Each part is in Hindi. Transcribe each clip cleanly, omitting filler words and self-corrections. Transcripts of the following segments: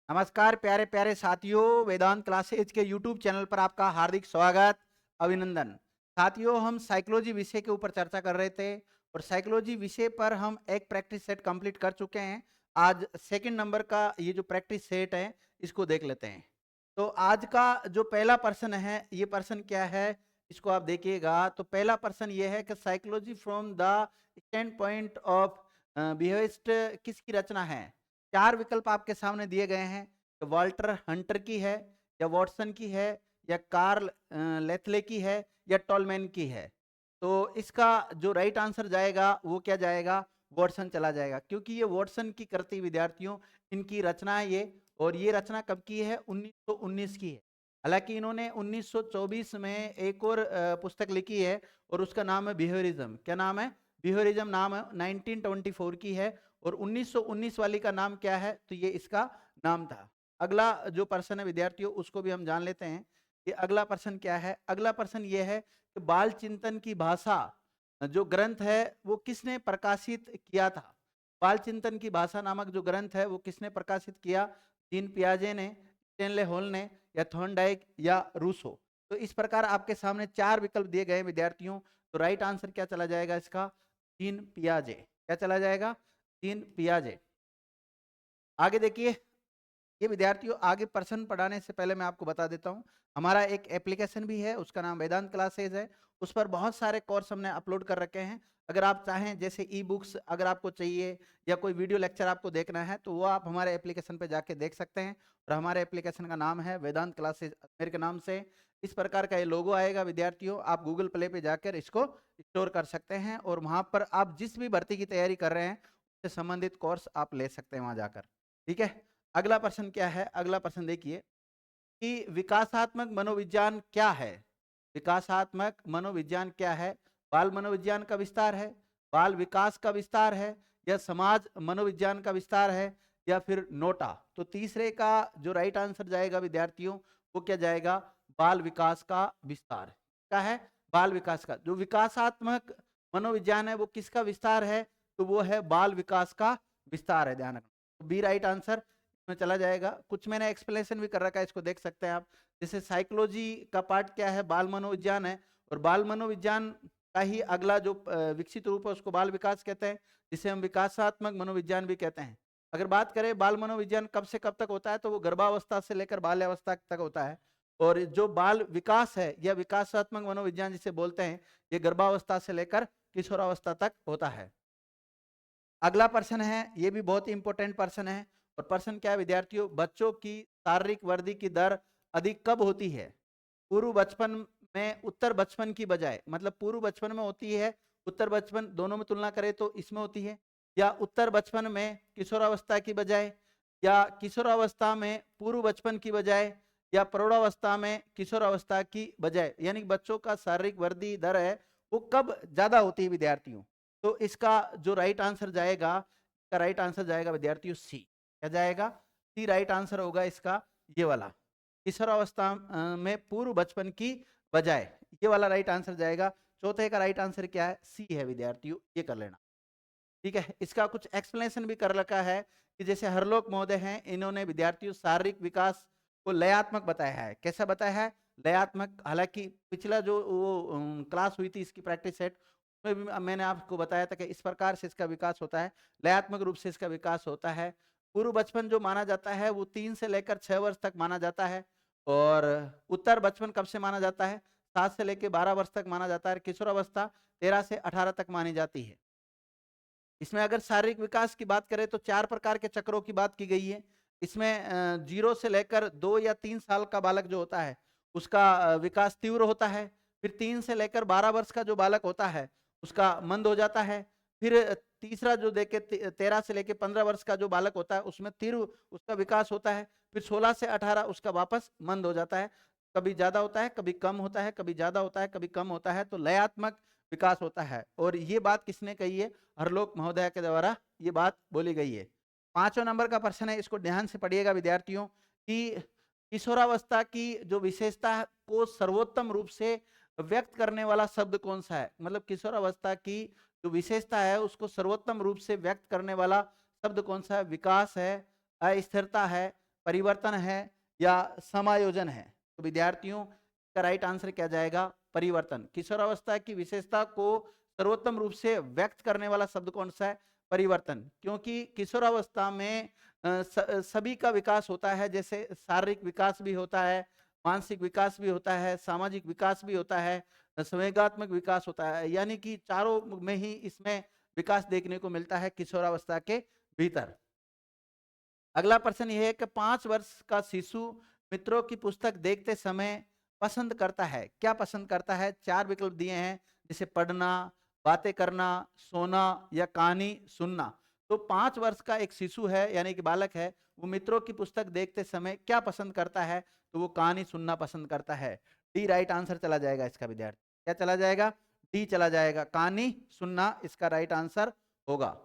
नमस्कार प्यारे प्यारे साथियों, वेदांत क्लासेज के यूट्यूब चैनल पर आपका हार्दिक स्वागत, अभिनंदन। साथियों, हम साइकोलॉजी विषय के ऊपर चर्चा कर रहे थे और साइकोलॉजी विषय पर हम एक प्रैक्टिस सेट कंप्लीट कर चुके हैं। आज सेकंड नंबर का ये जो प्रैक्टिस सेट है, इसको देख लेते हैं। तो आज का जो पहला प्रश्न है, ये प्रश्न क्या है, इसको आप देखिएगा। तो पहला प्रश्न ये है कि psychology from the stand point of behaviourist किसकी रचना है। चार विकल्प आपके सामने दिए गए हैं। तो वॉल्टर हंटर की है, या वॉटसन की है, या कार्ल लेथले की है, या टॉलमैन की है। तो इसका जो राइट आंसर जाएगा वो क्या जाएगा, वॉटसन चला जाएगा, क्योंकि ये वॉटसन की कृति विद्यार्थियों, इनकी रचना है ये। और ये रचना कब की है, 1919 की है। हालांकि इन्होंने 1924 में एक और पुस्तक लिखी है और उसका नाम है बिहेवियरिज्म। क्या नाम है, बिहेवियरिज्म नाम है। 1924 की है। और 1919 वाली का नाम क्या है, तो ये इसका नाम था। अगला जो प्रश्न है विद्यार्थियों, उसको भी हम जान लेते हैं। ये अगला प्रश्न क्या है, अगला प्रश्न ये है कि बाल चिंतन की भाषा जो ग्रंथ है वो किसने प्रकाशित किया था। बाल चिंतन की भाषा नामक जो ग्रंथ है वो किसने प्रकाशित किया, जीन पियाजे ने, स्टेनले हॉल ने, या थॉर्नडाइक, या रूसो। तो इस प्रकार आपके सामने चार विकल्प दिए गए विद्यार्थियों। तो राइट आंसर क्या चला जाएगा इसका, जीन पियाजे। क्या चला जाएगा, जीन पियाजे। आगे देखिए, ये विद्यार्थियों, आगे प्रश्न पढ़ाने से पहले मैं आपको बता देता हूँ, हमारा एक एप्लीकेशन भी है, उसका नाम वेदांत क्लासेज है। उस पर बहुत सारे कोर्स हमने अपलोड कर रखे हैं। अगर आप चाहें, जैसे ई बुक्स अगर आपको चाहिए, या कोई वीडियो लेक्चर आपको देखना है, तो वो आप हमारे एप्लीकेशन पर जाके देख सकते हैं। और हमारे एप्लीकेशन का नाम है वेदांत क्लासेज, मेरे के नाम से। इस प्रकार का ये लोगो आएगा विद्यार्थियों, आप गूगल प्ले पे जाकर इसको स्टोर कर सकते हैं, और वहाँ पर आप जिस भी भर्ती की तैयारी कर रहे हैं उससे संबंधित कोर्स आप ले सकते हैं वहाँ जाकर। ठीक है। अगला प्रश्न क्या है, अगला प्रश्न देखिए कि विकासात्मक मनोविज्ञान क्या है। विकासात्मक मनोविज्ञान क्या है, बाल मनोविज्ञान का विस्तार है, बाल विकास का विस्तार है, या समाज मनोविज्ञान का विस्तार है, या फिर नोटा। तो तीसरे का जो राइट आंसर जाएगा विद्यार्थियों, वो क्या जाएगा, बाल विकास का विस्तार। क्या है, बाल विकास का। जो विकासात्मक मनोविज्ञान है वो किसका विस्तार है, तो वो है बाल विकास का विस्तार है, ध्यान रखना। तो बी राइट आंसर में चला जाएगा। कुछ मैंने एक्सप्लेनेशन भी कर रखा है, इसको देख सकते हैं आप। जैसे साइकोलॉजी का पार्ट क्या है, बाल मनोविज्ञान है, और बाल मनोविज्ञान का ही अगला जो विकसित रूप है उसको बाल विकास कहते हैं, जिसे हम विकासात्मक मनोविज्ञान भी कहते हैं। अगर बात करें बाल मनोविज्ञान कब से कब तक होता है, तो वो गर्भावस्था से लेकर बाल्यावस्था तक होता है। और जो बाल विकास है या विकासात्मक मनोविज्ञान जिसे बोलते हैं, ये गर्भावस्था से लेकर किशोरावस्था तक होता है। अगला प्रश्न है, ये भी बहुत ही इंपॉर्टेंट प्रश्न है। और प्रश्न क्या है विद्यार्थियों, बच्चों की शारीरिक वृद्धि की दर अधिक कब होती है। पूर्व बचपन में, उत्तर बचपन की बजाय, मतलब पूर्व बचपन में होती है, उत्तर बचपन, दोनों में तुलना करें तो इसमें होती है, या उत्तर बचपन में किशोरावस्था की बजाय, या किशोरावस्था में पूर्व बचपन की बजाय, या प्रौढ़ावस्था में किशोरावस्था की बजाय। यानी बच्चों का शारीरिक वृद्धि दर है वो कब ज्यादा होती है विद्यार्थियों। तो इसका जो राइट आंसर जाएगा, इसका राइट आंसर जाएगा विद्यार्थियों सी। क्या जाएगा, सी राइट आंसर होगा इसका, ये वाला, किशोरावस्था में पूर्व बचपन की बजाय, ये वाला राइट आंसर जाएगा। चौथे का राइट आंसर क्या है, सी है विद्यार्थियों, ये कर लेना। ठीक है। इसका कुछ एक्सप्लेनेशन भी कर रखा है कि जैसे हरलोक महोदय हैं, इन्होंने विद्यार्थियों शारीरिक विकास को लयात्मक बताया है। कैसा बताया है, लयात्मक। हालांकि पिछला जो वो क्लास हुई थी इसकी प्रैक्टिस सेट, उसमें भी मैंने आपको बताया था कि इस प्रकार से इसका विकास होता है, लयात्मक रूप से इसका विकास होता है। पूर्व बचपन जो माना जाता है वो 3 से लेकर 6 वर्ष तक माना जाता है। और उत्तर बचपन कब से माना जाता है, 7 से लेकर 12 वर्ष तक माना जाता है। किशोरावस्था 13 से 18 तक मानी जाती है। इसमें अगर शारीरिक विकास की बात करें तो 4 प्रकार के चक्रों की बात की गई है। इसमें 0 से लेकर 2 या 3 साल का बालक जो होता है उसका विकास तीव्र होता है। फिर 3 से लेकर 12 वर्ष का जो बालक होता है उसका मंद हो जाता है। फिर तीसरा जो देखे 13 से लेकर 15 वर्ष का जो बालक होता है उसमें तीव्र उसका विकास होता है। फिर 16 से 18 उसका वापस मंद हो जाता है। कभी ज्यादा होता है, कभी कम होता है, कभी ज्यादा होता है, कभी कम होता है। तो लयात्मक विकास होता है। और ये बात किसने कही है, हरलोक महोदय के द्वारा ये बात बोली गई है। 5वां नंबर का प्रश्न है, इसको ध्यान से पढ़िएगा विद्यार्थियों कि किशोरावस्था की जो विशेषता को सर्वोत्तम रूप से व्यक्त करने वाला शब्द कौन सा है। मतलब किशोरावस्था की जो विशेषता है उसको सर्वोत्तम रूप से व्यक्त करने वाला शब्द कौन सा है, विकास है, अस्थिरता है, परिवर्तन है या समायोजन है? तो विद्यार्थियों का राइट आंसर क्या जाएगा? परिवर्तन। किशोरावस्था की विशेषता को सर्वोत्तम रूप से व्यक्त करने वाला शब्द कौन सा है? परिवर्तन। क्योंकि किशोरावस्था में सभी का विकास होता है, जैसे शारीरिक विकास भी होता है, मानसिक विकास भी होता है, सामाजिक विकास भी होता है, संवेगात्मक विकास होता है, यानी कि चारों में ही इसमें विकास देखने को मिलता है किशोरावस्था के भीतर। अगला प्रश्न यह है कि 5 वर्ष का शिशु मित्रों की पुस्तक देखते समय पसंद करता है, क्या पसंद करता है? 4 विकल्प दिए हैं, जैसे पढ़ना, बातें करना, सोना या कहानी सुनना। तो 5 वर्ष का एक शिशु है यानी कि बालक है, वो मित्रों की पुस्तक देखते समय क्या पसंद करता है? तो वो कहानी सुनना पसंद करता है। डी राइट आंसर चला जाएगा इसका विद्यार्थी। क्या चला जाएगा? डी चला जाएगा, कहानी सुनना इसका राइट आंसर होगा।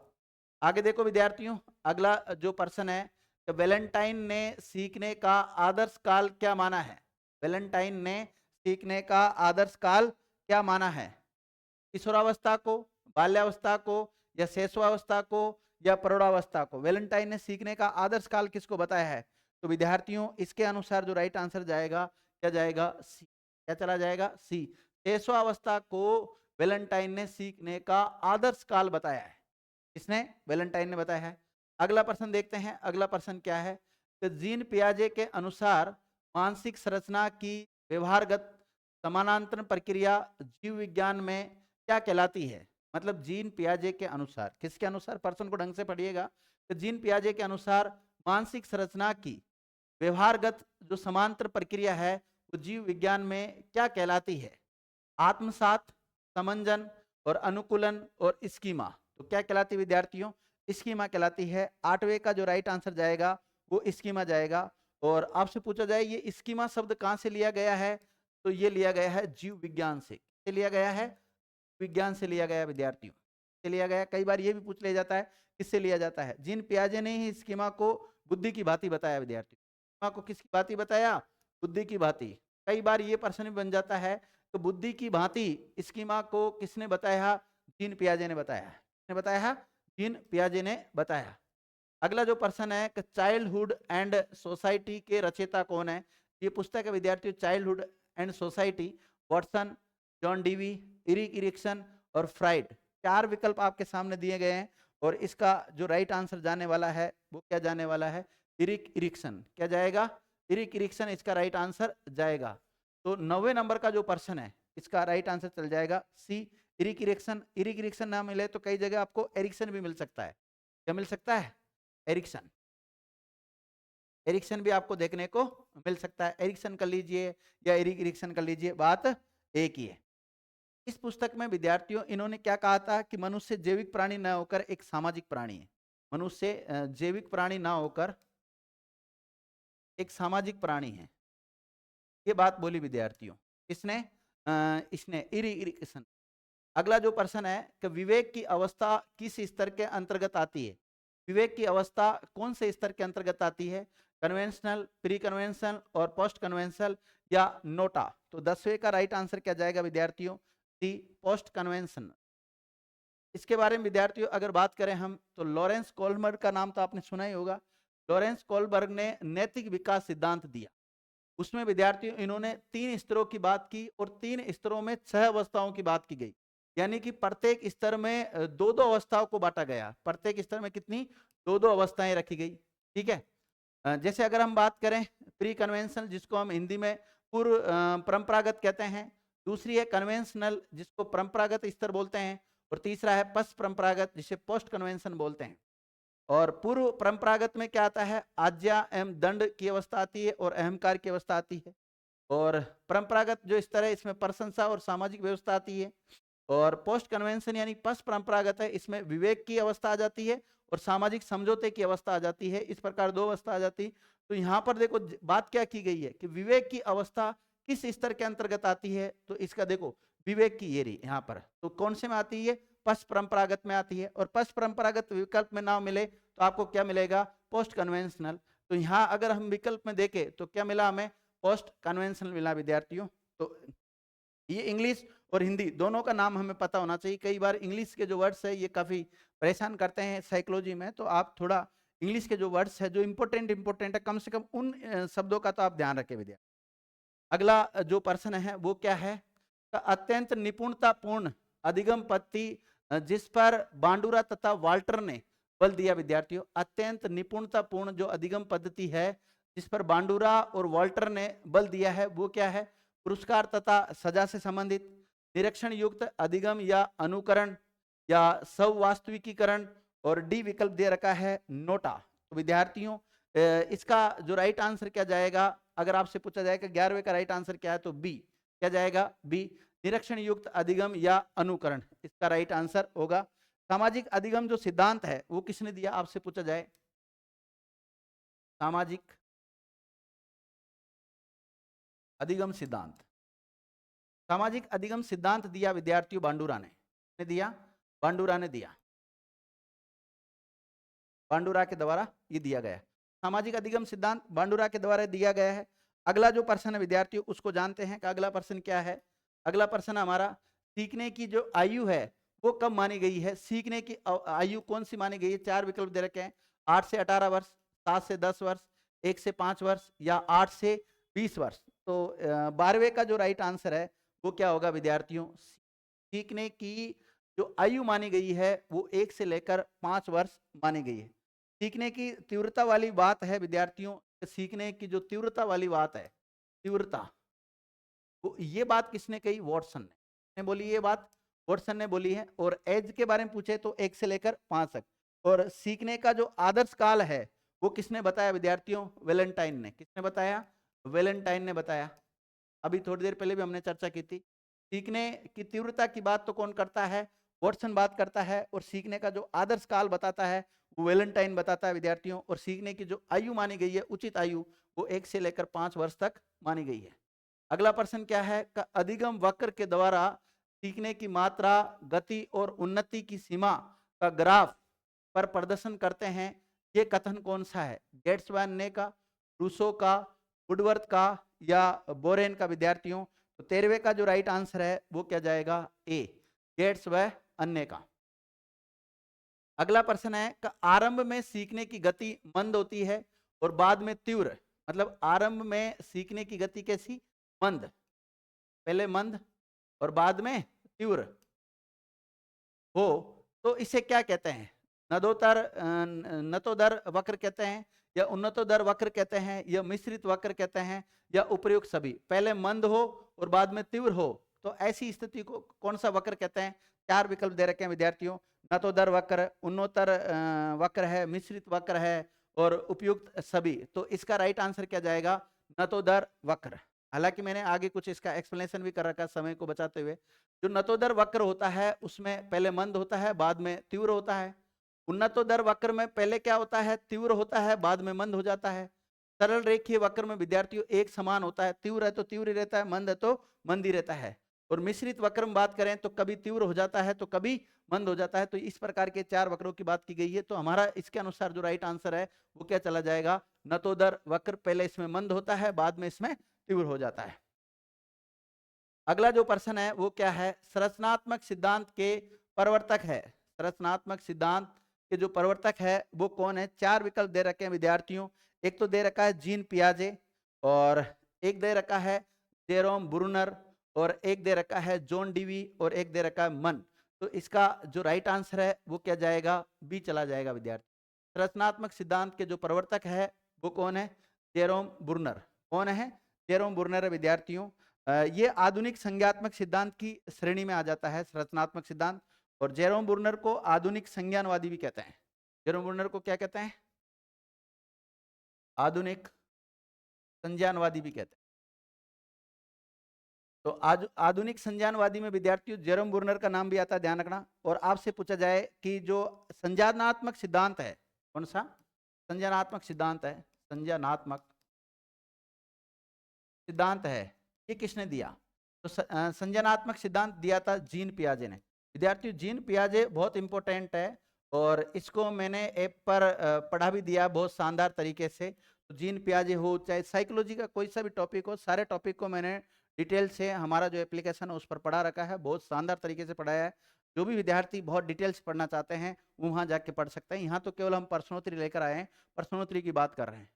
आगे देखो विद्यार्थियों, अगला जो प्रश्न है, तो वैलेंटाइन ने सीखने का आदर्श काल क्या माना है? वैलेंटाइन ने सीखने का आदर्श काल क्या माना है? किशोरावस्था को, बाल्यावस्था को, या शैशवावस्था को, या प्रौढ़ावस्था को? वैलेंटाइन ने सीखने का आदर्श काल किसको बताया है? तो विद्यार्थियों इसके अनुसार जो राइट आंसर जाएगा, क्या जाएगा? सी। क्या चला जाएगा? सी। शैशवावस्था को वैलेंटाइन ने सीखने का आदर्श काल बताया है। किसने? वैलेंटाइन ने बताया है। अगला प्रश्न देखते हैं, अगला प्रश्न क्या है? तो जीन पियाजे के अनुसार मानसिक संरचना की व्यवहारगत समानांतर प्रक्रिया जीव विज्ञान में क्या कहलाती है? मतलब जीन पियाजे के अनुसार, किसके अनुसार? प्रश्न को ढंग से पढ़िएगा। तो जीन पियाजे के अनुसार मानसिक संरचना की व्यवहारगत जो समांतर प्रक्रिया है वो जीव विज्ञान में क्या कहलाती है? आत्मसात, समंजन और अनुकूलन और स्कीमा। तो क्या कहलाती है विद्यार्थियों? स्कीमा कहलाती है। 8वें का जो राइट आंसर जाएगा वो स्कीमा जाएगा। और आपसे पूछा जाए ये स्कीमा शब्द कहाँ से लिया गया है? तो ये लिया गया है जीव विज्ञान से। किससे लिया गया है? विज्ञान से लिया गया विद्यार्थियों, से लिया गया। कई बार ये भी पूछ लिया जाता है किससे लिया जाता है। जीन पियाजे ने ही स्कीमा को बुद्धि की भांति बताया विद्यार्थियों। स्कीमा को किसकी भांति बताया? बुद्धि की भांति। कई बार ये प्रश्न भी बन जाता है तो बुद्धि की भांति स्कीमा को किसने बताया? जीन पियाजे ने बताया। किसने बताया? जीन पियाजे ने बताया। अगला जो प्रश्न है कि चाइल्डहुड एंड सोसाइटी के रचयिता कौन है? ये पुस्तक है विद्यार्थियों childhood and society, Watson, John Dewey, Eric Erikson और फ्राइड। 4 विकल्प आपके सामने दिए गए हैं और इसका जो राइट आंसर जाने वाला है वो क्या जाने वाला है? Eric Erikson. क्या जाएगा? इरिक इरिक्सन इसका राइट आंसर जाएगा। तो 9वें नंबर का जो प्रश्न है इसका राइट आंसर चल जाएगा सी, इरिक इरिक्सन। इरिक इरिक्सन ना मिले तो कई जगह आपको एरिक्सन भी मिल सकता है। क्या मिल सकता है? एरिक्सन। एरिक्सन भी आपको देखने को मिल सकता है। एरिक्सन कर लीजिए या इरिक इरिक्सन कर लीजिए, बात एक ही है। इस पुस्तक में विद्यार्थियों इन्होंने क्या कहा था कि मनुष्य जैविक प्राणी न होकर एक सामाजिक प्राणी है। मनुष्य जैविक प्राणी ना होकर एक सामाजिक प्राणी है, ये बात बोली विद्यार्थियों। किसने? इसने, इरिक्सन। अगला जो प्रश्न है कि विवेक की अवस्था किस स्तर के अंतर्गत आती है? विवेक की अवस्था कौन से स्तर के अंतर्गत आती है? कन्वेंशनल, प्री कन्वेंशनल और पोस्ट कन्वेंशनल या नोटा? तो 10वें का राइट आंसर क्या जाएगा विद्यार्थियों? सी, पोस्ट कन्वेंशनल। इसके बारे में विद्यार्थियों अगर बात करें हम तो लॉरेंस कोलबर्ग का नाम तो आपने सुना ही होगा। लॉरेंस कोलबर्ग ने नैतिक विकास सिद्धांत दिया। उसमें विद्यार्थियों इन्होंने 3 स्तरों की बात की और 3 स्तरों में 6 अवस्थाओं की बात की गई। यानी कि प्रत्येक स्तर में 2-2 अवस्थाओं को बांटा गया। प्रत्येक स्तर में कितनी? 2-2 अवस्थाएं रखी गई। ठीक है। जैसे अगर हम बात करें प्री कन्वेंशनल, जिसको हम हिंदी में पूर्व परंपरागत कहते हैं, दूसरी है कन्वेंशनल जिसको परंपरागत स्तर बोलते हैं, और तीसरा है पश्च परंपरागत जिसे पोस्ट कन्वेंशन बोलते हैं। और पूर्व परंपरागत में क्या आता है? आज्ञा एवं दंड की अवस्था आती है और अहंकार की अवस्था आती है। और परंपरागत जो स्तर है इसमें प्रशंसा और सामाजिक व्यवस्था आती है। और पोस्ट कन्वेंशन यानी पश्च परंपरागत है, इसमें विवेक की अवस्था आ जाती है और सामाजिक समझौते की अवस्था आ जाती है। इस प्रकार 2 अवस्था आ जाती है। तो यहाँ पर देखो बात क्या की गई है कि विवेक की अवस्था किस स्तर के अंतर्गत आती है? तो इसका देखो विवेक की ये रही यहाँ पर, तो कौन से में आती है? पश्च परंपरागत में आती है। और पश्च परंपरागत विकल्प में ना मिले तो आपको क्या मिलेगा? Post conventional. तो यहाँ अगर हम विकल्प में देखें तो क्या मिला हमें? पोस्ट कन्वेंशनल मिला विद्यार्थियों। तो ये इंग्लिश और हिंदी दोनों का नाम हमें पता होना चाहिए। कई बार इंग्लिश के जो वर्ड्स है ये काफी परेशान करते हैं साइकोलॉजी में, तो आप थोड़ा इंग्लिश के जो वर्ड्स है जो इंपॉर्टेंट इंपॉर्टेंट है, कम से कम उन शब्दों का तो आप ध्यान रखें विद्यार्थी। अगला जो प्रश्न है वो क्या है, तो अत्यंत निपुणतापूर्ण अधिगम पद्धति जिस पर बांडुरा तथा वाल्टर ने बल दिया विद्यार्थियों। अत्यंत निपुणतापूर्ण जो अधिगम पद्धति है जिस पर बांडुरा और वाल्टर ने बल दिया है वो क्या है, पुरस्कार तथा सजा से संबंधित, निरीक्षण युक्त अधिगम या अनुकरण, या सवास्तविकीकरण, और डी विकल्प दे रखा है नोटा। तो विद्यार्थियों इसका जो राइट आंसर क्या जाएगा, अगर आपसे पूछा जाएगा 11वें का राइट आंसर क्या है तो बी। क्या जाएगा, बी, निरीक्षण युक्त अधिगम या अनुकरण, इसका राइट आंसर होगा। सामाजिक अधिगम जो सिद्धांत है वो किसने दिया, आपसे पूछा जाए सामाजिक अधिगम सिद्धांत। सामाजिक अधिगम सिद्धांत दिया विद्यार्थियों बांडुरा ने दिया, बांडुरा ने दिया, बांडुरा के द्वारा ये दिया गया। सामाजिक अधिगम सिद्धांत बांडुरा के द्वारा दिया गया है। अगला जो प्रश्न है विद्यार्थियों उसको जानते हैं कि अगला प्रश्न क्या है। अगला प्रश्न हमारा, सीखने की जो आयु है वो कब मानी गई है। सीखने की आयु कौन सी मानी गई है, चार विकल्प दे रखे हैं, 8 से 18 वर्ष, 7 से 10 वर्ष, 1 से 5 वर्ष, या 8 से 20 वर्ष। तो 12वें का जो राइट आंसर है वो क्या होगा विद्यार्थियों, सीखने की जो आयु मानी गई है वो 1 से लेकर 5 वर्ष मानी गई है। सीखने की तीव्रता वाली बात है विद्यार्थियों, सीखने की जो तीव्रता वाली बात है, तीव्रता, वो ये बात किसने कही, वॉटसन ने बोली ये बात, वॉटसन ने बोली है। और एज के बारे में पूछे तो 1 से लेकर 5 तक। और सीखने का जो आदर्श काल है वो किसने बताया विद्यार्थियों, वेलेंटाइन ने। किसने बताया, वेलेंटाइन ने बताया। अभी थोड़ी देर पहले भी हमने चर्चा की थी। सीखने की तीव्रता की बात तो कौन करता है, वॉटसन बात करता है। और सीखने का जो आदर्श काल बताता है वो वेलेंटाइन बताता है विद्यार्थियों। और सीखने की जो आयु मानी गई है, उचित आयु, वो 1 से लेकर 5 वर्ष तक मानी गई है। अगला प्रश्न क्या है, अधिगम वक्र के द्वारा सीखने की मात्रा, गति और उन्नति की सीमा का ग्राफ पर प्रदर्शन करते हैं। ये कथन कौन सा है, गेट्समैन ने का, रूसो का, वुडवर्थ का, या बोरेन का विद्यार्थियों। तो 13वें का जो राइट आंसर है वो क्या जाएगा, ए, गेट्स व अन्य का। अगला प्रश्न है कि आरंभ में सीखने की गति मंद होती है और बाद में तीव्र, मतलब आरंभ में सीखने की गति कैसी, मंद, पहले मंद और बाद में तीव्र हो, तो इसे क्या कहते हैं, नतोदर वक्र कहते हैं, या उन्नतोदर वक्र कहते हैं, या मिश्रित वक्र कहते हैं, या उपयुक्त सभी। पहले मंद हो और बाद में तीव्र हो, तो ऐसी स्थिति को कौन सा वक्र कहते हैं। चार विकल्प दे रखे हैं विद्यार्थियों, नतोदर वक्र, उन्नतोदर वक्र है, मिश्रित वक्र है, और उपयुक्त सभी। तो इसका राइट आंसर क्या जाएगा, नतोदर वक्र। हालांकि मैंने आगे कुछ इसका एक्सप्लेनेशन भी कर रखा है समय को बचाते हुए। जो नतोदर वक्र होता है उसमें पहले मंद होता है बाद में तीव्र होता है। उन्नतोदर वक्र में पहले क्या होता है, तीव्र होता है, बाद में मंद हो जाता है। सरल रेखीय वक्र में विद्यार्थियों एक समान होता है, तीव्र है तो तीव्र ही रहता है, मंद है तो मंद ही रहता है। और मिश्रित वक्र में बात करें तो कभी तीव्र हो जाता है तो कभी मंद हो जाता है। तो इस प्रकार के चार वक्रों की बात की गई है। तो हमारा इसके अनुसार जो राइट आंसर है वो क्या चला जाएगा, नतोदर वक्र, पहले इसमें मंद होता है बाद में इसमें तीव्र हो जाता है। अगला जो प्रश्न है वो क्या है, संरचनात्मक सिद्धांत के प्रवर्तक है, संरचनात्मक सिद्धांत के जो प्रवर्तक है वो कौन है। चार विकल्प दे रखे हैं विद्यार्थियों, एक तो दे रखा है जीन पियाजे, और एक दे रखा है जेरोम ब्रूनर, और एक दे रखा है जॉन डीवी, और एक दे रखा है मन। तो इसका जो राइट आंसर है वो क्या जाएगा, बी चला जाएगा विद्यार्थी। संरचनात्मक सिद्धांत के जो प्रवर्तक है वो कौन है, जेरोम ब्रूनर। कौन है, जेरोम ब्रूनर है विद्यार्थियों। ये आधुनिक संज्ञात्मक सिद्धांत की श्रेणी में आ जाता है संरचनात्मक सिद्धांत। और जेरोम ब्रूनर को आधुनिक संज्ञानवादी भी कहते हैं। जेरोम ब्रूनर को क्या कहते हैं, आधुनिक संज्ञानवादी भी कहते हैं। तो आधुनिक संज्ञानवादी में विद्यार्थियों जेरोम ब्रूनर का नाम भी आता है, ध्यान रखना। और आपसे पूछा जाए कि जो संज्ञानात्मक सिद्धांत है, कौन सा संज्ञानात्मक सिद्धांत है, संज्ञानात्मक सिद्धांत है, ये किसने दिया। तो संज्ञानात्मक सिद्धांत दिया था जीन पियाजे ने। विद्यार्थियों जीन पियाजे बहुत इंपॉर्टेंट है, और इसको मैंने ऐप पर पढ़ा भी दिया बहुत शानदार तरीके से। तो जीन पियाजे हो, चाहे साइकोलॉजी का कोई सा भी टॉपिक हो, सारे टॉपिक को मैंने डिटेल से हमारा जो एप्लीकेशन है उस पर पढ़ा रखा है, बहुत शानदार तरीके से पढ़ाया है। जो भी विद्यार्थी बहुत डिटेल्स पढ़ना चाहते हैं वो वहाँ जाके पढ़ सकते हैं। यहाँ तो केवल हम प्रश्नोत्तरी लेकर आए हैं, प्रश्नोत्तरी की बात कर रहे हैं।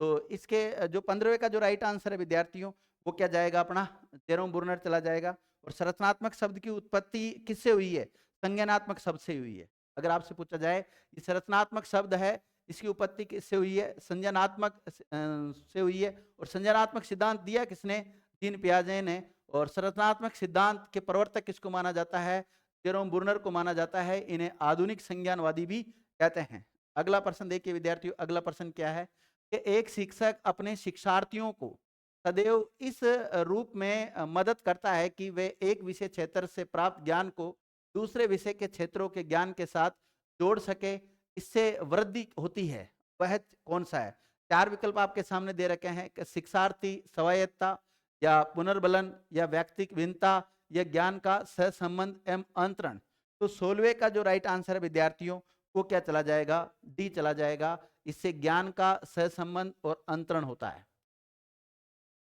तो इसके जो 15वें का जो राइट आंसर है विद्यार्थियों, वो क्या जाएगा अपना, जेरोम बुर्नर चला जाएगा। और संरचनात्मक शब्द की उत्पत्ति किससे हुई है? संज्ञानात्मक शब्द से हुई है। अगर आपसे पूछा जाए ये संरचनात्मक शब्द है, इसकी उत्पत्ति किससे हुई है? संज्ञानात्मक से हुई है। और संज्ञानात्मक सिद्धांत दिया किसने? जीन पियाजे ने। और संरचनात्मक सिद्धांत के प्रवर्तक किसको माना जाता है? जेरोम बुर्नर को माना जाता है। इन्हें आधुनिक संज्ञानवादी भी कहते हैं। अगला प्रश्न देखिए विद्यार्थियों, अगला प्रश्न क्या है कि एक शिक्षक अपने शिक्षार्थियों को सदैव इस रूप में मदद करता है कि वे एक विषय क्षेत्र से प्राप्त ज्ञान को दूसरे विषय के क्षेत्रों के ज्ञान के साथ जोड़ सके, इससे वृद्धि होती है, वह कौन सा है? 4 विकल्प आपके सामने दे रखे हैं कि शिक्षार्थी स्वायत्तता या पुनर्बलन या व्यक्तिक भिन्नता या ज्ञान का सहसंबंध एवं अंतरण। तो 16वें का जो राइट आंसर है विद्यार्थियों, वो क्या चला जाएगा? डी चला जाएगा। इससे ज्ञान का सहसंबंध और अंतरण होता है।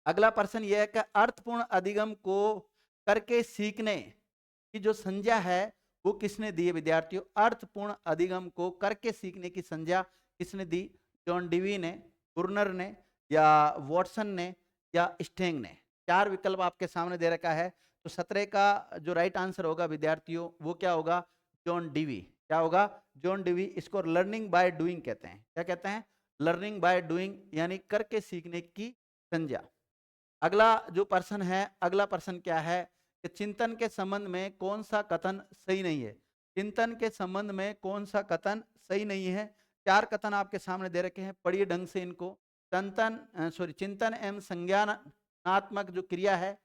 अगला प्रश्न यह है कि अर्थपूर्ण अधिगम को करके सीखने की जो संज्ञा है वो किसने दी है विद्यार्थियों? अर्थपूर्ण अधिगम को करके सीखने की संज्ञा किसने दी? जॉन डीवी ने, बुर्नर ने, या वॉटसन ने, या स्टेंग ने। 4 विकल्प आपके सामने दे रखा है। तो 17 का जो राइट आंसर होगा विद्यार्थियों वो क्या होगा? John Dewey. क्या होगा? John Dewey. इसको लर्निंग बाय डूइंग कहते हैं। क्या कहते हैं? लर्निंग बाय डूइंग, यानी करके सीखने की संज्ञा। अगला जो प्रश्न है, अगला प्रश्न क्या है कि चिंतन के संबंध में कौन सा कथन सही नहीं है? चिंतन के संबंध में कौन सा कथन सही नहीं है? 4 कथन आपके सामने दे रखे हैं, पढ़िए ढंग से इनको। चिंतन एवं संज्ञानात्मक जो क्रिया है,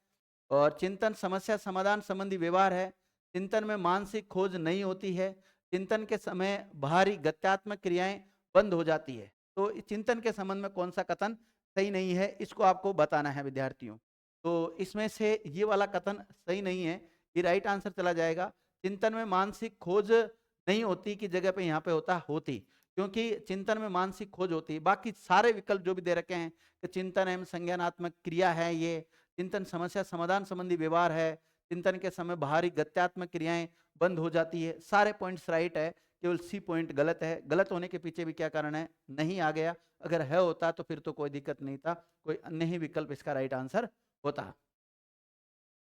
और चिंतन समस्या समाधान संबंधी व्यवहार है। चिंतन में मानसिक खोज नहीं होती है। चिंतन के समय बाहरी गत्यात्मक क्रियाएं बंद हो जाती है। तो चिंतन के संबंध में कौन सा कथन सही नहीं है, इसको आपको बताना है विद्यार्थियों। तो इसमें से ये वाला कथन सही नहीं है, ये राइट आंसर चला जाएगा। चिंतन में मानसिक खोज नहीं होती की जगह पे यहाँ पे होता होती, क्योंकि चिंतन में मानसिक खोज होती है। बाकी सारे विकल्प जो भी दे रखे हैं कि चिंतन एवं संज्ञानात्मक क्रिया है, ये चिंतन समस्या समाधान संबंधी व्यवहार है, चिंतन के समय बाहरी गत्यात्मक क्रियाएं बंद हो जाती है, सारे पॉइंट्स राइट है, केवल सी पॉइंट गलत है। गलत होने के पीछे भी क्या कारण है? नहीं आ गया। अगर है होता तो फिर तो कोई दिक्कत नहीं था, कोई अन्य ही विकल्प इसका राइट आंसर होता।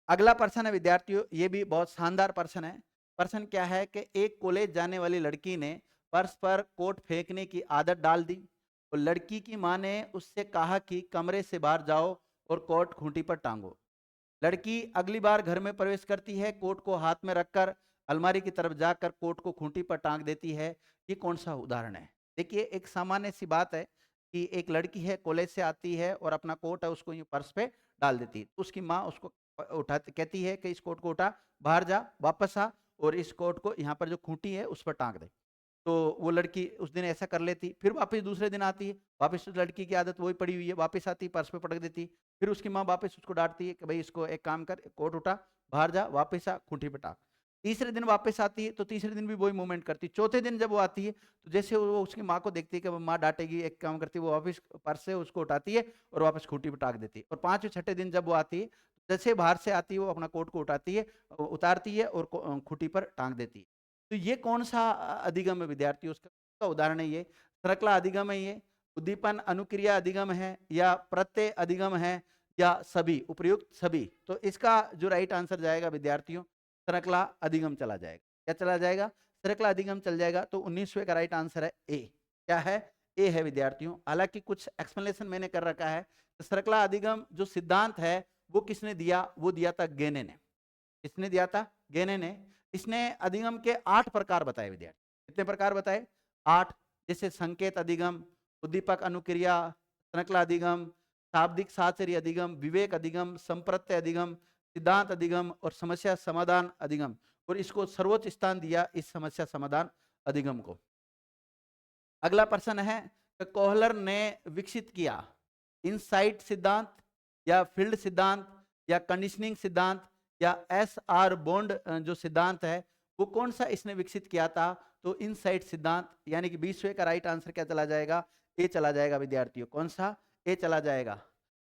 अगला प्रश्न है विद्यार्थियों, ये भी बहुत शानदार प्रश्न है। प्रश्न क्या है कि एक कॉलेज जाने वाली लड़की ने फर्श पर कोट फेंकने की आदत डाल दी, और लड़की की मां ने उससे कहा कि कमरे से बाहर जाओ और कोट खूंटी पर टांगो। लड़की अगली बार घर में प्रवेश करती है, कोट को हाथ में रखकर अलमारी की तरफ जाकर कोट को खूंटी पर टांग देती है। ये कौन सा उदाहरण है? देखिए, एक सामान्य सी बात है कि एक लड़की है, कॉलेज से आती है और अपना कोट है उसको यूं पर्स पे डाल देती है। तो उसकी माँ उसको उठाती, कहती है कि इस कोट को उठा, बाहर जा, वापस आ, और इस कोट को यहाँ पर जो खूंटी है उस पर टांग दे। तो वो लड़की उस दिन ऐसा कर लेती, फिर वापस दूसरे दिन आती है, वापस उस लड़की की आदत वही पड़ी हुई है, वापस आती है, पर्स पे पटक देती, फिर उसकी माँ वापस उसको डांटती है कि भाई इसको एक काम कर, कोट उठा, बाहर जा, वापस आ, खूंटी पे टांग। तीसरे दिन वापस आती है तो तीसरे दिन भी वही मूवमेंट करती। चौथे दिन जब वो आती है तो जैसे वो उसकी माँ को देखती है कि वो माँ डांटेगी, एक काम करती है, वो वापस पर्स से उसको उठाती है और वापस खूंटी पे टांग देती है। और 5वें छठे दिन जब वो आती है, जैसे बाहर से आती है वो अपना कोट को उठाती है, उतारती है और खूंटी पर टांग देती है। तो ये कौन सा अधिगम है विद्यार्थी? उसका उदाहरण है ये, श्रृंखला अधिगम है ये, उद्दीपन अनुक्रिया अधिगम है, या प्रत्यय अधिगम है, या सभी, उपर्युक्त सभी। तो इसका जो राइट आंसर जाएगा विद्यार्थियों, श्रृंखला अधिगम चला जाएगा। क्या चला जाएगा? श्रृंखला अधिगम चल जाएगा। तो 19वें का राइट आंसर है ए। क्या है? ए है विद्यार्थियों। हालांकि कुछ एक्सप्लेनेशन मैंने कर रखा है। तो श्रृंखला अधिगम जो सिद्धांत है वो किसने दिया? वो दिया था गेने ने। किसने दिया था? गेने ने। इसने अधिगम के 8 प्रकार बताए विद्यार्थी। कितने प्रकार बताए? 8। जैसे संकेत अधिगम, उद्दीपक अनुक्रिया, श्रृंखला अधिगम, शाब्दिक साहचर्य अधिगम, विवेक अधिगम, संप्रत्यय अधिगम, सिद्धांत अधिगम और समस्या समाधान अधिगम। और इसको सर्वोच्च स्थान दिया इस समस्या समाधान अधिगम को। अगला प्रश्न है कि कोहलर ने विकसित किया इनसाइट सिद्धांत, या फील्ड सिद्धांत, या कंडीशनिंग सिद्धांत, या एस.आर. बॉन्ड जो सिद्धांत है वो कौन सा इसने विकसित किया था? तो इनसाइट सिद्धांत, यानी कि 20वें का राइट आंसर क्या चला जाएगा? ए चला जाएगा विद्यार्थियों। कौन सा? ए चला जाएगा।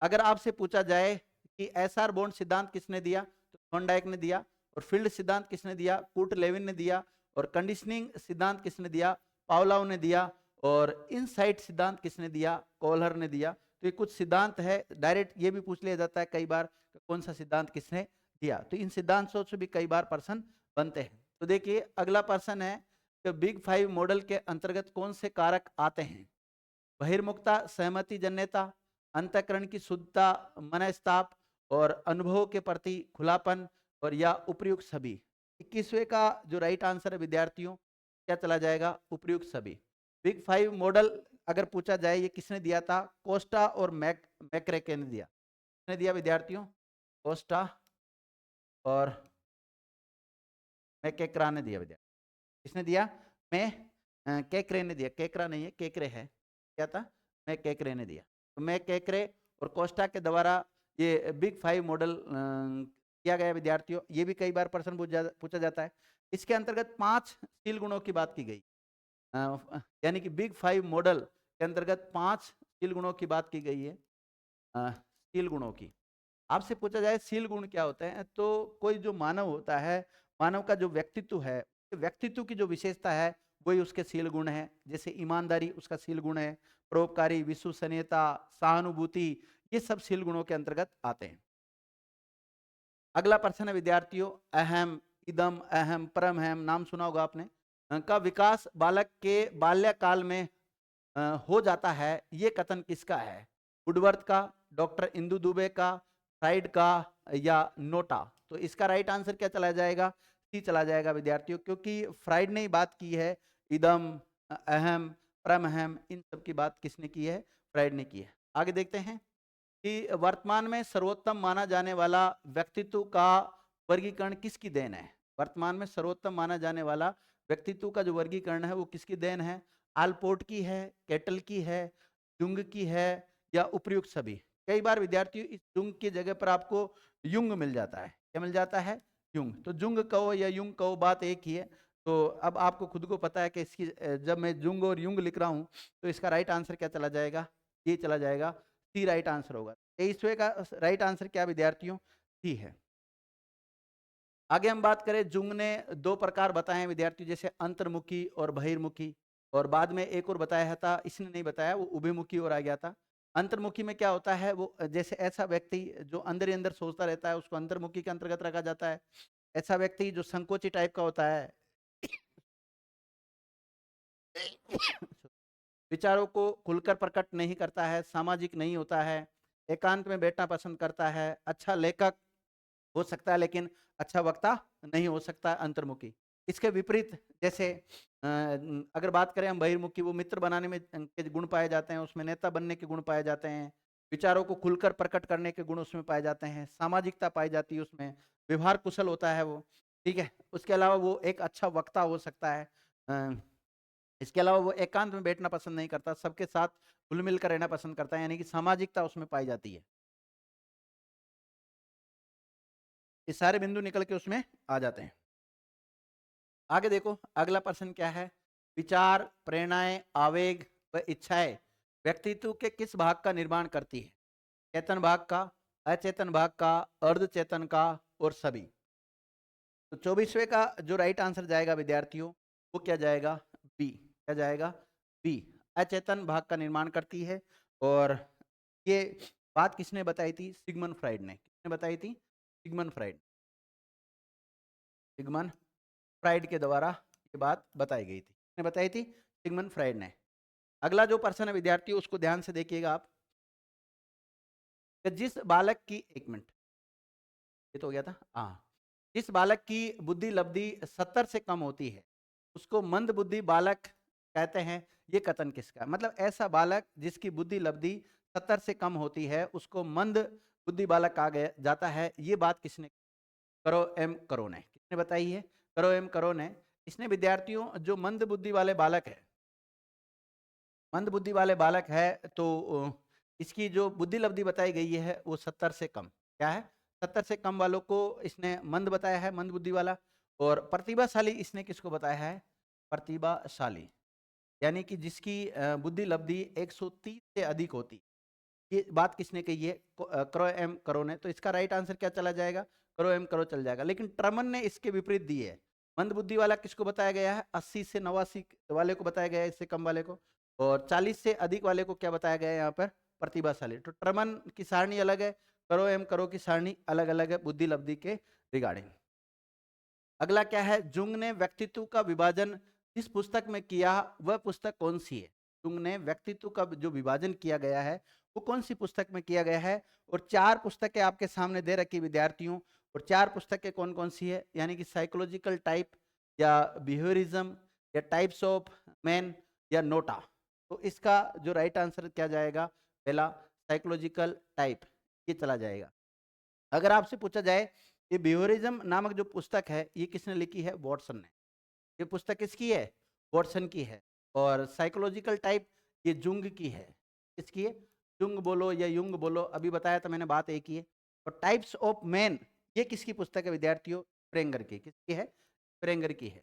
अगर आपसे पूछा जाए कि एस.आर. बॉन्ड सिद्धांत किसने दिया, तो थॉर्नडाइक ने दिया। और फील्ड सिद्धांत किसने दिया? कूट लेविन ने दिया। और कंडीशनिंग सिद्धांत किसने दिया? पावलोव ने दिया। और इनसाइट सिद्धांत किसने दिया? कोहलर ने दिया। तो ये कुछ सिद्धांत है, डायरेक्ट ये भी पूछ लिया जाता है कई बार कौन सा सिद्धांत किसने दिया। तो इन सिद्धांतों से भी कई बार प्रश्न बनते हैं। तो देखिए अगला प्रश्न है कि बिग फाइव मॉडल के अंतर्गत कौन से कारक आते हैं? बहिर्मुखता, सहमति जन्यता, अंतःकरण की शुद्धता, मनस्ताप और अनुभव के प्रति खुलापन, और या उपर्युक्त सभी। 21वें का जो राइट आंसर है विद्यार्थियों क्या चला जाएगा? उपर्युक्त सभी। बिग फाइव मॉडल अगर पूछा जाए ये किसने दिया था? कोस्टा और मैक्रेके ने दिया। किसने दिया विद्यार्थियों? कोस्टा और मैकेक्रा ने दिया विद्यार्थी। किसने दिया? मैं केकरे ने दिया। केकरा नहीं है, केकरे है। क्या था? मैं केकरे ने दिया। तो मैं केकरे और कोस्टा के द्वारा ये बिग फाइव मॉडल किया गया विद्यार्थियों। ये भी कई बार प्रश्न पूछा जाता है। इसके अंतर्गत 5 शील गुणों की बात की गई, यानी कि बिग फाइव मॉडल के अंतर्गत 5 शील गुणों की बात की गई है। शील गुणों की आपसे पूछा जाए शील गुण क्या होते हैं, तो कोई जो मानव होता है, मानव का जो व्यक्तित्व है, व्यक्तित्व की जो विशेषता है वही उसके शील गुण है। जैसे ईमानदारी उसका शील गुण है, परोपकारी, विश्वसनीयता, सहानुभूति, ये सब शील गुणों के अंतर्गत आते हैं। अगला प्रश्न है विद्यार्थियों, अहम, इदम, अहम, परम अहम, नाम सुना होगा आपने, का विकास बालक के बाल्यकाल में हो जाता है, ये कथन किसका है? वुडवर्थ का, डॉक्टर इंदु दुबे का, फ्राइड का, या नोटा? तो इसका राइट आंसर क्या चला जाएगा? सी चला जाएगा विद्यार्थियों, क्योंकि फ्राइड ने ही बात की है। इदम, अहम, परम अहम, इन सब की बात किसने की है? फ्राइड ने की है। आगे देखते हैं कि वर्तमान में सर्वोत्तम माना जाने वाला व्यक्तित्व का वर्गीकरण किसकी देन है? वर्तमान में सर्वोत्तम माना जाने वाला व्यक्तित्व का जो वर्गीकरण है वो किसकी देन है? आलपोर्ट की है, केटल की है, जुंग की है, या उपर्युक्त सभी? कई बार विद्यार्थियों इस जुंग की जगह पर आपको युंग मिल जाता है। क्या मिल जाता है? युंग। तो जुंग कहो या युंग कहो बात एक ही है। तो अब आपको खुद को पता है कि इसकी जब मैं जुंग और युंग लिख रहा हूं तो इसका राइट आंसर क्या चला जाएगा? ये चला जाएगा, सी राइट आंसर होगा। 23वें का राइट आंसर क्या विद्यार्थियों? सी है। आगे हम बात करें, जुंग ने 2 प्रकार बताए हैं विद्यार्थियों, जैसे अंतर्मुखी और बहिर्मुखी, और बाद में एक और बताया था, इसने नहीं बताया, वो उभयमुखी और आ गया था। अंतर्मुखी में क्या होता है? वो जैसे ऐसा व्यक्ति जो अंदर ही अंदर सोचता रहता है उसको अंतर्मुखी के अंतर्गत रखा जाता है। ऐसा व्यक्ति जो संकोची टाइप का होता है, विचारों को खुलकर प्रकट नहीं करता है, सामाजिक नहीं होता है, एकांत में बैठना पसंद करता है, अच्छा लेखक हो सकता है लेकिन अच्छा वक्ता नहीं हो सकता, अंतर्मुखी। इसके विपरीत जैसे अगर बात करें हम बहिर्मुखी, वो मित्र बनाने में के गुण पाए जाते हैं, उसमें नेता बनने के गुण पाए जाते हैं, विचारों को खुलकर प्रकट करने के गुण उसमें पाए जाते हैं, सामाजिकता पाई जाती है उसमें, व्यवहार कुशल होता है वो, ठीक है। उसके अलावा वो एक अच्छा वक्ता हो सकता है। इसके अलावा वो एकांत में बैठना पसंद नहीं करता, सबके साथ घुल मिल कर रहना पसंद करता है, यानी कि सामाजिकता उसमें पाई जाती है। ये सारे बिंदु निकल के उसमें आ जाते हैं। आगे देखो अगला प्रश्न क्या है, विचार, प्रेरणाएं, आवेग व इच्छाएं व्यक्तित्व के किस भाग का निर्माण करती है? चेतन भाग का, अचेतन भाग का, अर्ध चेतन का, और सभी? तो 24वें का जो राइट आंसर जाएगा विद्यार्थियों वो क्या जाएगा? बी। क्या जाएगा? बी, अचेतन भाग का निर्माण करती है। और ये बात किसने बताई थी? सिगमंड फ्राइड ने। किसने बताई थी? Sigmund Freud. सिगमंड फ्राइड के द्वारा ये बात बताई गई थी। किसने बताई थी? सिगमंड फ्राइड ने। अगला जो प्रश्न है विद्यार्थी उसको ध्यान से देखिएगा आप, कि जिस बालक की, एक मिनट, ये तो हो गया था, हाँ, जिस बालक की बुद्धि लब्धि 70 से कम होती है उसको मंद बुद्धि बालक कहते हैं, ये कथन किसका? मतलब ऐसा बालक जिसकी बुद्धि लब्धि 70 से कम होती है उसको मंद बुद्धि बालक कहा गया जाता है, ये बात किसने? करो एम करो ने। किसने बताई है? करो एम करो ने। इसने विद्यार्थियों जो मंद बुद्धि वाले बालक है, मंद बुद्धि वाले बालक है, तो इसकी जो बुद्धि लब्धि बताई गई है वो 70 से कम। क्या है? 70 से कम वालों को इसने मंद बताया है, मंद बुद्धि वाला। और प्रतिभाशाली इसने किसको बताया है? प्रतिभाशाली, यानी कि जिसकी बुद्धि लब्धि 130 से अधिक होती, ये बात किसने कही है? क्रो एम करो ने। तो इसका राइट आंसर क्या चला जाएगा? करो एम करो चल जाएगा, लेकिन ट्रमन ने इसके विपरीत दी है। मंदबुद्धि वाला किसको बताया गया है? 80 से 89 वाले को बताया गया है, इससे कम वाले को, और 40 से अधिक वाले को क्या बताया गया है यहाँ पर? प्रतिभाशाली। तो ट्रमन की सारणी अलग है, करो एम करो की सारणी अलग अलग है बुद्धि लब्धि के रिगार्डिंग। अगला क्या है? जुंग ने व्यक्तित्व का विभाजन जिस पुस्तक में किया वह पुस्तक कौन सी है? जुंग ने व्यक्तित्व का जो विभाजन किया गया है वो कौन सी पुस्तक में किया गया है? और 4 पुस्तकें आपके सामने दे रखी विद्यार्थियों, और 4 पुस्तकें कौन कौन सी है? यानी कि साइकोलॉजिकल टाइप, या बिहेवियरिज्म, या टाइप्स ऑफ मैन, या नोटा। तो इसका जो राइट आंसर क्या जाएगा? पहला साइकोलॉजिकल टाइप, ये चला जाएगा। अगर आपसे पूछा जाए ये बिहेवियरिज्म नामक जो पुस्तक है ये किसने लिखी है? वॉटसन ने। ये पुस्तक किसकी है? वॉटसन की है। और साइकोलॉजिकल टाइप ये जुंग की है। किसकी है? जुंग बोलो या युंग बोलो, अभी बताया था मैंने, बात एक ही है। और टाइप्स ऑफ मैन ये किसकी पुस्तक है विद्यार्थियों? स्प्रेंगर की। किसकी है? स्प्रेंगर की है।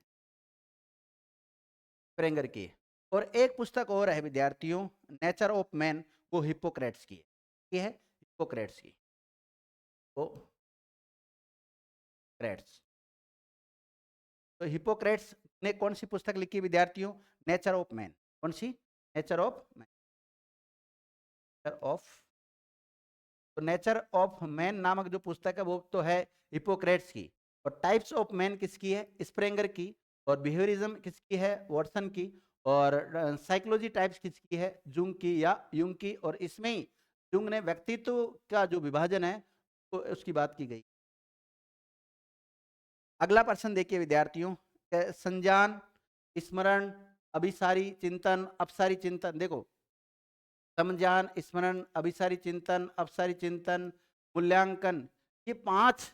स्प्रेंगर की है। और एक पुस्तक और है विद्यार्थियों, नेचर ऑफ मैन, वो हिप्पोक्रेट्स की है। ये है हिप्पोक्रेट्स की, वो क्रेट्स। तो हिप्पोक्रेट्स ने कौन सी पुस्तक लिखी विद्यार्थियों? Nature of man. कौन सी? Nature of man. Nature of, तो नेचर ऑफ मैन नामक जो पुस्तक है वो तो है हिप्पोक्रेट्स की। और टाइप्स ऑफ मैन किसकी है? स्प्रेंगर की। और बिहेवियरिज्म किसकी है? वॉटसन की। और साइकोलॉजी टाइप्स किसकी है? जुंग की या युंग की। और इसमें ही जुंग ने व्यक्तित्व का जो विभाजन है तो उसकी बात की गई। अगला प्रश्न देखिए विद्यार्थियों, संज्ञान, स्मरण, अभिसारी चिंतन, अपसारी चिंतन। देखो, समझान, स्मरण, अभिसारी चिंतन, अपसारी चिंतन, मूल्यांकन, ये 5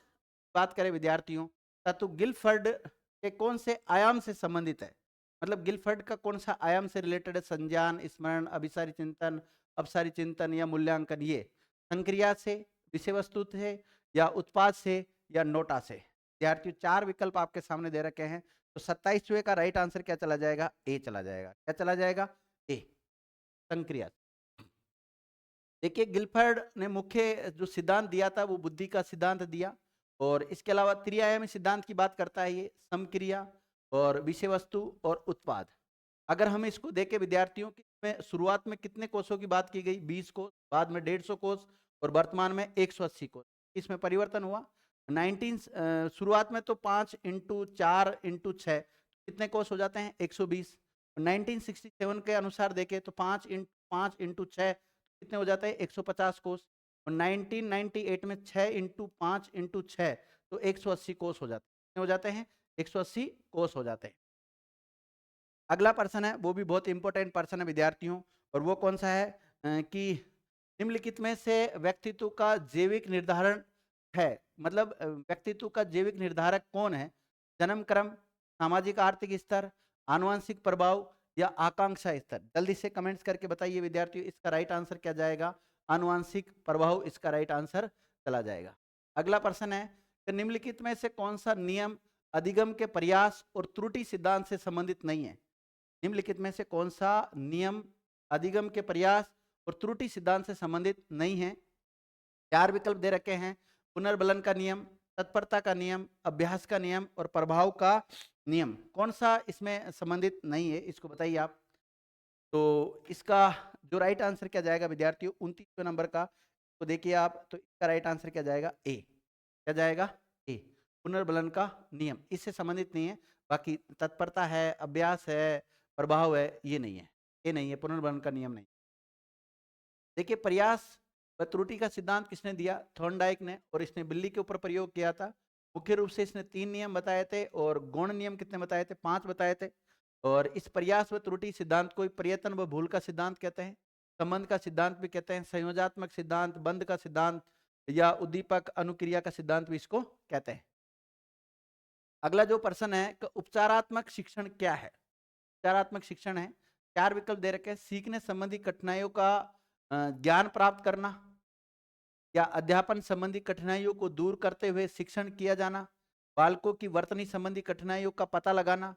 बात करें विद्यार्थियों तत्व गिलफर्ड के कौन से आयाम से संबंधित है? मतलब गिलफर्ड का कौन सा आयाम से रिलेटेड है? संज्ञान, स्मरण, अभिसारी चिंतन, अपसारी चिंतन या मूल्यांकन। ये संक्रिया से, विषय वस्तु से, या उत्पाद से, या नोटा से। विद्यार्थियों 4 विकल्प आपके सामने दे रखे हैं, तो 27वें का राइट आंसर क्या चला जाएगा? ए चला जाएगा। क्या चला जाएगा? ए, संक्रिया। देखिए, गिलफर्ड ने मुख्य जो सिद्धांत दिया था वो बुद्धि का सिद्धांत दिया, और इसके अलावा त्रिआयामी सिद्धांत की बात करता है ये, समक्रिया और विषय वस्तु और उत्पाद। अगर हम इसको देखें विद्यार्थियों की, में शुरुआत में कितने कोषों की बात की गई? 20 कोष, बाद में 150 कोष, और वर्तमान में 180 कोष। इसमें परिवर्तन हुआ। 19 शुरुआत में तो 5 इंटू 4 इंटू 6 कितने कोष हो जाते हैं? 120। 1967 के अनुसार देखें तो 5 इंटू 6 कितने हो जाते हैं? 150 कोष। और 1998 में 6 इंटू 5 इंटू 6 तो 180 कोष हो जाते हैं। कितने हो जाते हैं? 180 कोष हो जाते हैं। अगला प्रश्न है, वो भी बहुत इंपॉर्टेंट प्रश्न है विद्यार्थियों, और वो कौन सा है कि निम्नलिखित में से व्यक्तित्व का जैविक निर्धारण है। मतलब व्यक्तित्व का जैविक निर्धारक कौन है? जन्म क्रम, सामाजिक आर्थिक स्तर, आनुवंशिक प्रभाव, या आकांक्षा स्तर। जल्दी से कमेंट्स करके बताइए विद्यार्थियों, इसका राइट आंसर क्या जाएगा? आनुवंशिक प्रभाव इसका राइट आंसर चला जाएगा। अगला प्रश्न है कि निम्नलिखित में से कौन सा नियम अधिगम के प्रयास और त्रुटि सिद्धांत से संबंधित नहीं है? निम्नलिखित में से कौन सा नियम अधिगम के प्रयास और त्रुटि सिद्धांत से संबंधित नहीं है? 4 विकल्प दे रखे हैं, पुनर्बलन का नियम, तत्परता का नियम, अभ्यास का नियम, और प्रभाव का नियम। कौन सा इसमें संबंधित नहीं है, इसको बताइए आप। तो इसका जो राइट आंसर क्या जाएगा विद्यार्थियों? 29वें नंबर का, तो देखिए आप, तो इसका राइट आंसर क्या जाएगा? ए। क्या जाएगा? ए, पुनर्बलन का नियम इससे संबंधित नहीं है। बाकी तत्परता है, अभ्यास है, प्रभाव है, ये नहीं है, ये नहीं है, पुनर्बलन का नियम नहीं। देखिए, प्रयास व त्रुटि का सिद्धांत किसने दिया? थॉर्नडाइक ने, और इसने बिल्ली के ऊपर प्रयोग किया था। मुख्य रूप से इसने 3 नियम बताए थे, और गौण नियम कितने बताए थे? 5 बताए थे। और इस प्रयास व त्रुटि सिद्धांत को प्रयत्न व भूल का सिद्धांत कहते हैं, संबंध का सिद्धांत भी कहते हैं, संयोजनात्मक सिद्धांत, बंध का सिद्धांत, या उद्दीपक अनुक्रिया का सिद्धांत भी इसको कहते हैं। अगला जो प्रश्न है कि उपचारात्मक शिक्षण क्या है? उपचारात्मक शिक्षण है, 4 विकल्प दे रखे हैं, सीखने संबंधी कठिनाइयों का ज्ञान प्राप्त करना, या अध्यापन संबंधी कठिनाइयों को दूर करते हुए शिक्षण किया जाना, बालकों की वर्तनी संबंधी कठिनाइयों का पता लगाना,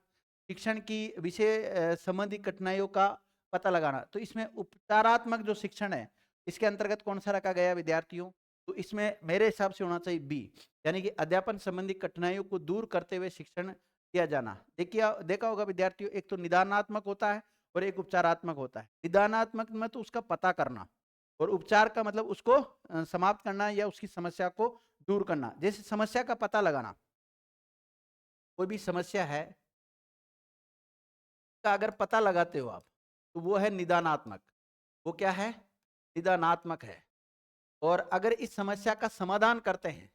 शिक्षण की विषय संबंधी कठिनाइयों का पता लगाना। तो इसमें उपचारात्मक जो शिक्षण है इसके अंतर्गत कौन सा रखा गया विद्यार्थियों? तो इसमें मेरे हिसाब से होना चाहिए बी, यानी कि अध्यापन संबंधी कठिनाइयों को दूर करते हुए शिक्षण किया जाना। देखिए देखा होगा विद्यार्थियों, एक तो निदानात्मक होता है और एक उपचारात्मक होता है। निदानात्मक में तो उसका पता करना, और उपचार का मतलब उसको समाप्त करना या उसकी समस्या को दूर करना। जैसे समस्या का पता लगाना, कोई भी समस्या है का अगर पता लगाते हो आप, तो वो है निदानात्मक। वो क्या है? निदानात्मक है। और अगर इस समस्या का समाधान करते हैं,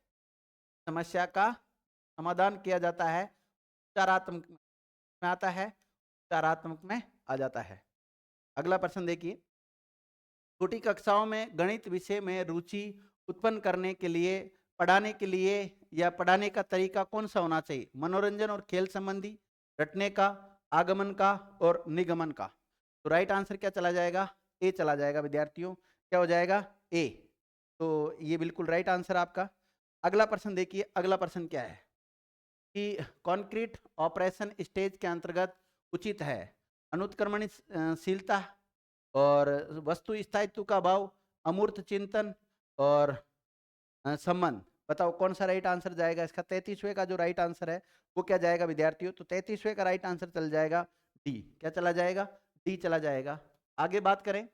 समस्या का समाधान किया जाता है, उपचारात्मक में आता है, उपचारात्मक में आ जाता है। अगला प्रश्न देखिए, छोटी कक्षाओं में गणित विषय में रुचि उत्पन्न करने के लिए, पढ़ाने के लिए या पढ़ाने का तरीका कौन सा होना चाहिए? मनोरंजन और खेल संबंधी, रटने का, आगमन का और निगमन का। तो राइट आंसर क्या चला जाएगा? ए चला जाएगा विद्यार्थियों। क्या हो जाएगा? ए। तो ये बिल्कुल राइट आंसर आपका। अगला प्रश्न देखिए, अगला प्रश्न क्या है कि कॉन्क्रीट ऑपरेशन स्टेज के अंतर्गत उचित है अनुत्क्रमणशीलता और वस्तु स्थायित्व का अभाव, अमूर्त चिंतन और संबंध। बताओ कौन सा राइट आंसर जाएगा इसका? 33वें का जो राइट आंसर है वो क्या जाएगा विद्यार्थियों? तो 33वें का राइट आंसर चल जाएगा डी। क्या चला जाएगा? डी चला जाएगा। आगे बात करें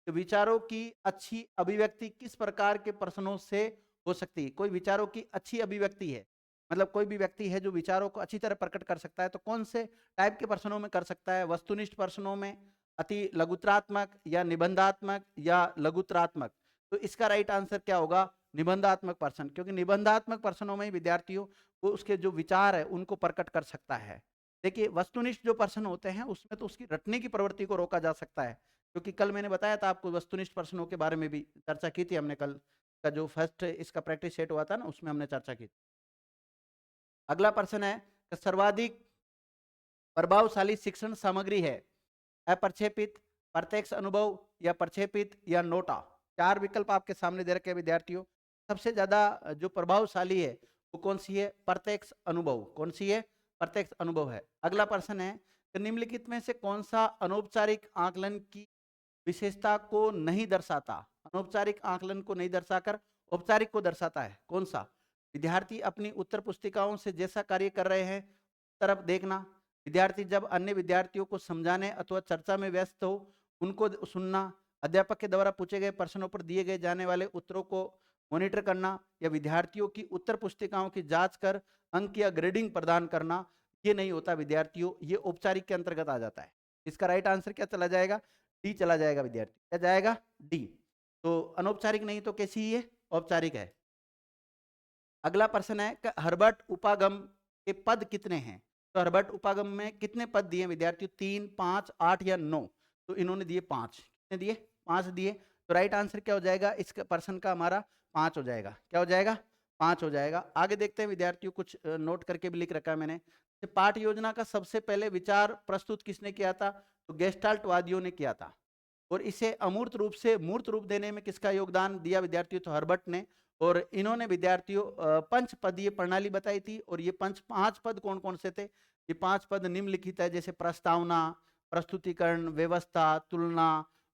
तो विचारों की अच्छी अभिव्यक्ति किस प्रकार के प्रश्नों से हो सकती है? कोई विचारों की अच्छी अभिव्यक्ति है, मतलब कोई भी व्यक्ति है जो विचारों को अच्छी तरह प्रकट कर सकता है, तो कौन से टाइप के प्रश्नों में कर सकता है? वस्तुनिष्ठ प्रश्नों में, अति लघुत्रात्मक या निबंधात्मक या लघुत्रात्मक। तो इसका राइट आंसर क्या होगा? निबंधात्मक प्रश्न, क्योंकि निबंधात्मक प्रश्नों में विद्यार्थियों को उसके जो विचार है उनको प्रकट कर सकता है। देखिए वस्तुनिष्ठ जो प्रश्न होते हैं उसमें तो उसकी रटने की प्रवृत्ति को रोका जा सकता है, क्योंकि कल मैंने बताया था आपको वस्तुनिष्ठ प्रश्नों के बारे में भी चर्चा की थी हमने। कल का जो फर्स्ट इसका प्रैक्टिस सेट हुआ था ना, उसमें हमने चर्चा की थी। अगला प्रश्न है कि सर्वाधिक प्रभावशाली शिक्षण सामग्री है अप्रक्षेपित, प्रत्यक्ष अनुभव या प्रक्षेपित या नोटा। चार विकल्प आपके सामने दे रखे हैं विद्यार्थियों। सबसे ज्यादा जो प्रभावशाली है वो कौन सी है? प्रत्यक्ष अनुभव। कौन सी है? प्रत्यक्ष अनुभव है। अगला प्रश्न है कि निम्नलिखित में से कौन सा अनौपचारिक आकलन की विशेषता को नहीं दर्शाता? अनौपचारिक आकलन को नहीं दर्शाकर औपचारिक को दर्शाता है। कौन सा? विद्यार्थी अपनी उत्तर पुस्तिकाओं से जैसा कार्य कर रहे हैं तरफ देखना, विद्यार्थी जब अन्य विद्यार्थियों को समझाने अथवा चर्चा में व्यस्त हो उनको सुनना, अध्यापक के द्वारा पूछे गए प्रश्नों पर दिए गए जाने वाले उत्तरों को मॉनिटर करना, या विद्यार्थियों की उत्तर पुस्तिकाओं की जांच कर अंक या ग्रेडिंग प्रदान करना। ये नहीं होता विद्यार्थियों, ये औपचारिक के अंतर्गत आ जाता है। इसका राइट आंसर क्या चला जाएगा? डी चला जाएगा विद्यार्थी। क्या जाएगा? डी। तो अनौपचारिक नहीं तो कैसी है? औपचारिक है। अगला प्रश्न है कि हर्बर्ट उपागम के पद कितने हैं? तो हर्बर्ट उपागम में कितने पद दिए विद्यार्थियों? 3, 5, 8 या 9? तो इन्होंने दिए 5। कितने दिए? 5 दिए। तो राइट आंसर क्या हो जाएगा इस प्रश्न का? हमारा 5 हो जाएगा। क्या हो जाएगा? 5 हो जाएगा। आगे देखते हैं विद्यार्थियों, कुछ नोट करके भी लिख रखा है मैंने। पाठ योजना का सबसे पहले विचार प्रस्तुत किसने किया था? तो गेस्टाल्टवादियों ने किया था। और इसे अमूर्त रूप से मूर्त रूप देने में किसका योगदान दिया विद्यार्थियों? तो हर्बर्ट ने। और इन्होंने विद्यार्थियों पंच पदीय प्रणाली बताई थी। और ये 5 पद कौन कौन से थे? ये 5 पद निम्नलिखित है, जैसे प्रस्तावना, प्रस्तुतिकरण, व्यवस्था, तुलना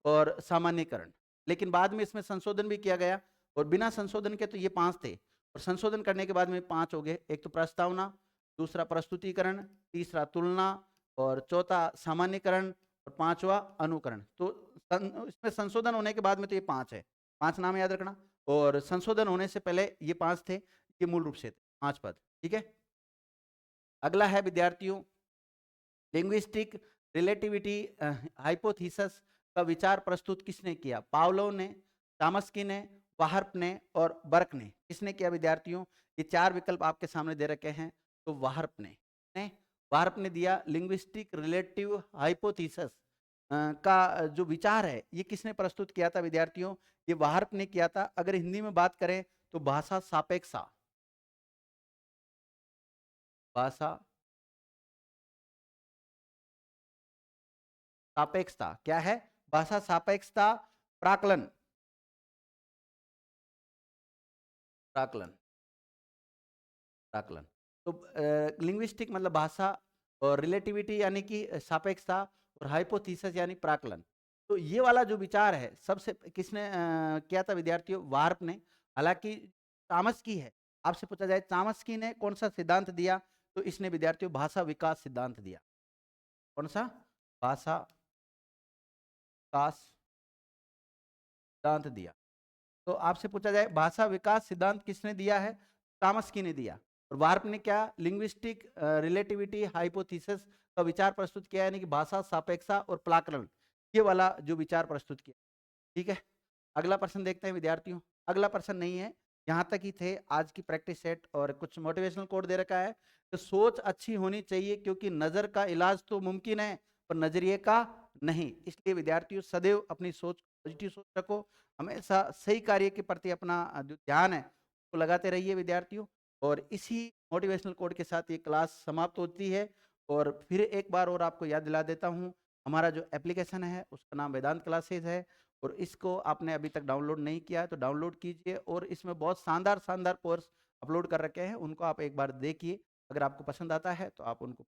और सामान्यकरण। लेकिन बाद में इसमें संशोधन भी किया गया, और बिना संशोधन के तो ये 5 थे, और संशोधन करने के बाद में 5 हो गए। एक तो प्रस्तावना, दूसरा प्रस्तुतिकरण, तीसरा तुलना, और चौथा सामान्यकरण, और 5वां अनुकरण। तो इसमें संशोधन होने के बाद में तो ये 5 है। 5 नाम याद रखना। और संशोधन होने से पहले ये 5 थे, ये मूल रूप से थे 5 पद। ठीक है। अगला है विद्यार्थियों, लिंग्विस्टिक रिलेटिविटी हाइपोथीसिस का विचार प्रस्तुत किसने किया? पावलोव ने, चामस्की ने, वाहर्प ने और बर्क ने। किसने किया विद्यार्थियों? ये 4 विकल्प आपके सामने दे रखे हैं। तो वाहर्प ने वाहर्प ने दिया। लिंग्विस्टिक रिलेटिव हाइपोथीसिस का जो विचार है ये किसने प्रस्तुत किया था विद्यार्थियों? ये वाहर्प ने किया था। अगर हिंदी में बात करें तो भाषा सापेक्षा, भाषा सापेक्षता क्या है? भाषा सापेक्षता, प्राकलन, प्राकलन, प्राकलन। तो लिंग्विस्टिक मतलब भाषा, और रिलेटिविटी यानी कि सापेक्षता, और हाइपोथीसिस यानी प्राकलन। तो ये वाला जो विचार है सबसे किसने किया था विद्यार्थियों? वार्प ने। हालांकि तामस की है, आपसे पूछा जाए चामस्की ने कौन सा सिद्धांत दिया, तो इसने विद्यार्थियों भाषा विकास सिद्धांत दिया। कौन सा? भाषा विकास सिद्धांत दिया। तो आपसे पूछा जाए भाषा विकास सिद्धांत किसने दिया है? चामस्की ने दिया। और वार्प ने क्या? लिंग्विस्टिक रिलेटिविटी हाइपोथेसिस का विचार प्रस्तुत किया, यानी कि भाषा सापेक्षा और प्राकलन, ये वाला जो विचार प्रस्तुत किया। ठीक है, अगला प्रश्न देखते हैं विद्यार्थियों। अगला प्रश्न नहीं है, यहाँ तक ही थे आज की प्रैक्टिस सेट। और कुछ मोटिवेशनल कोड दे रखा है, तो सोच अच्छी होनी चाहिए क्योंकि नजर का इलाज तो मुमकिन है पर नजरिए का नहीं। इसलिए विद्यार्थियों सदैव अपनी सोच पॉजिटिव सोच रखो, हमेशा सही कार्य के प्रति अपना जो ध्यान है वो लगाते रहिए विद्यार्थियों। और इसी मोटिवेशनल कोड के साथ ये क्लास समाप्त होती है। और फिर एक बार और आपको याद दिला देता हूँ, हमारा जो एप्लीकेशन है उसका नाम वेदांत क्लासेज है। और इसको आपने अभी तक डाउनलोड नहीं किया है तो डाउनलोड कीजिए। और इसमें बहुत शानदार शानदार कोर्स अपलोड कर रखे हैं, उनको आप एक बार देखिए। अगर आपको पसंद आता है तो आप उनको